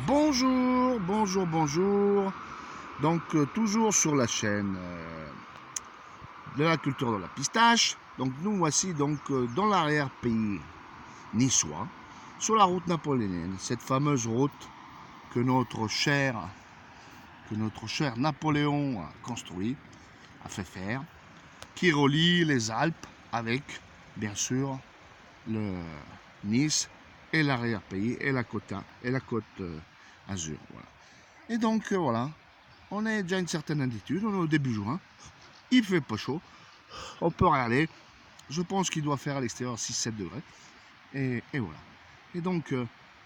Bonjour, bonjour, bonjour. Donc toujours sur la chaîne de la culture de la pistache. Donc nous voici donc dans l'arrière-pays niçois, sur la route napoléonienne, cette fameuse route que notre cher Napoléon a construit, a fait faire, qui relie les Alpes avec, bien sûr, le Nice et l'arrière-pays et la côte Azur. Voilà. Et donc voilà, on est déjà à une certaine altitude, on est au début juin, il fait pas chaud, on peut regarder, je pense qu'il doit faire à l'extérieur 6-7 degrés, et voilà. Et donc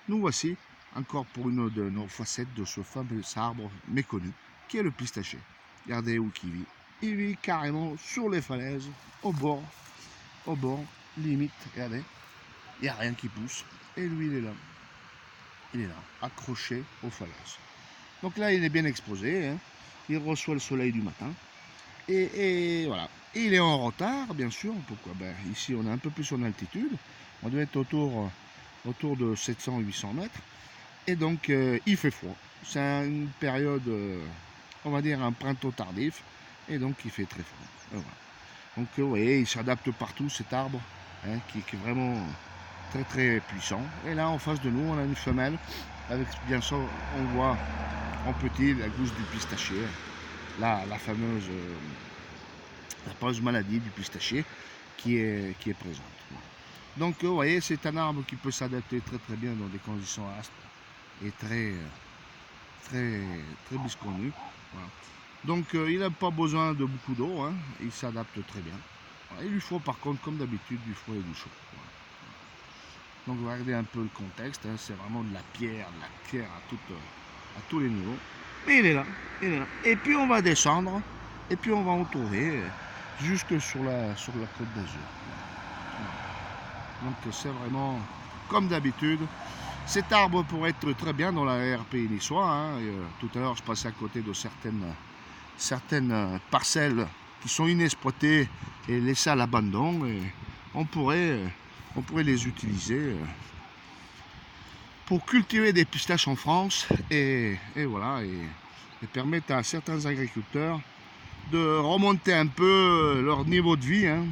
nous voici encore pour une de nos facettes de ce fameux arbre méconnu, qui est le pistacher. Regardez où il vit carrément sur les falaises, au bord, limite, regardez, il n'y a rien qui pousse, et lui il est là, accroché aux falaises. Donc là, il est bien exposé, hein. Il reçoit le soleil du matin. Et voilà. Et il est en retard, bien sûr. Pourquoi? Ici, on est un peu plus en altitude. On doit être autour de 700-800 mètres. Et donc, il fait froid. C'est une période, on va dire, un printemps tardif. Et donc, il fait très froid. Voilà. Donc, vous voyez, il s'adapte partout, cet arbre, hein, qui est vraiment très, très puissant. Et là, en face de nous, on a une femelle. Avec, bien sûr, on voit en petit la gousse du pistachier, la fameuse maladie du pistachier qui est présente. Donc vous voyez, c'est un arbre qui peut s'adapter très très bien dans des conditions aspres et très biscornues. Voilà. Donc il n'a pas besoin de beaucoup d'eau, hein. Il s'adapte très bien. Voilà. Il lui faut par contre, comme d'habitude, du froid et du chaud. Voilà. Donc regardez un peu le contexte, hein. C'est vraiment de la pierre à tous les niveaux. Mais il est là, il est là. Et puis on va descendre, et puis on va en trouver jusque sur la côte d'Azur. Donc c'est vraiment comme d'habitude. Cet arbre pourrait être très bien dans l'arrière-pays niçois, hein. Tout à l'heure je passais à côté de certaines parcelles qui sont inexploitées et laissées à l'abandon. Et on pourrait les utiliser pour cultiver des pistaches en France et voilà, et permettre à certains agriculteurs de remonter un peu leur niveau de vie, hein,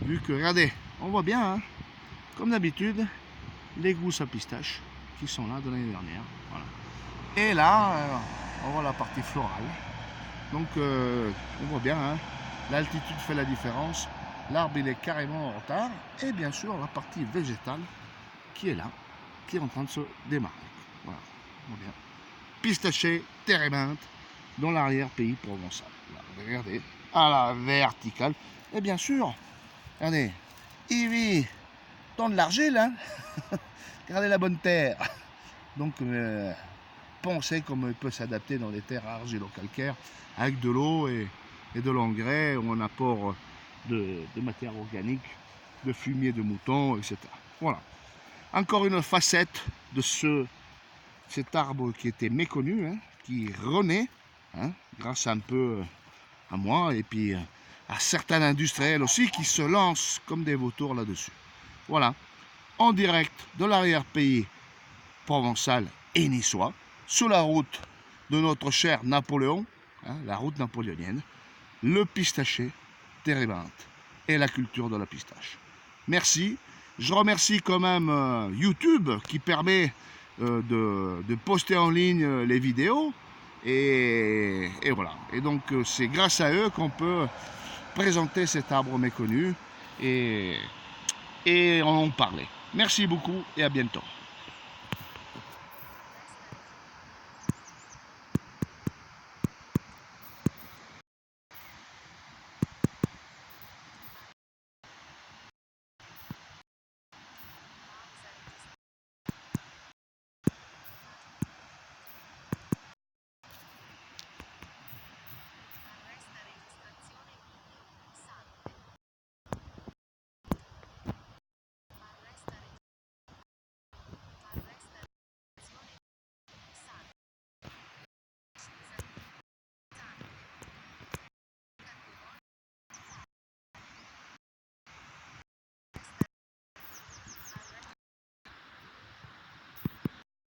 vu que, regardez, on voit bien, hein, comme d'habitude, les gousses à pistaches qui sont là de l'année dernière. Voilà. Et là, on voit la partie florale. Donc, on voit bien, hein, l'altitude fait la différence. L'arbre, il est carrément en retard. Et bien sûr, la partie végétale qui est là, qui est en train de se démarrer. Voilà, on voit bien. Pistacher, térébinthe, dans l'arrière-pays provençal. Là, regardez, à la verticale. Et bien sûr, regardez, il vit dans de l'argile, hein. Regardez la bonne terre. Donc, pensez comment il peut s'adapter dans des terres argilo-calcaires avec de l'eau et de l'engrais, ou un apport de matière organique, de fumier de mouton, etc. Voilà. Encore une facette de cet arbre qui était méconnu, hein, qui renaît, hein, grâce un peu à moi et puis à certains industriels aussi qui se lancent comme des vautours là-dessus. Voilà, en direct de l'arrière-pays provençal et niçois, sur la route de notre cher Napoléon, hein, la route napoléonienne, le pistacher, térébinthe et la culture de la pistache. Merci. Je remercie quand même YouTube qui permet de poster en ligne les vidéos. Et voilà. Et donc c'est grâce à eux qu'on peut présenter cet arbre méconnu et en parler. Merci beaucoup et à bientôt.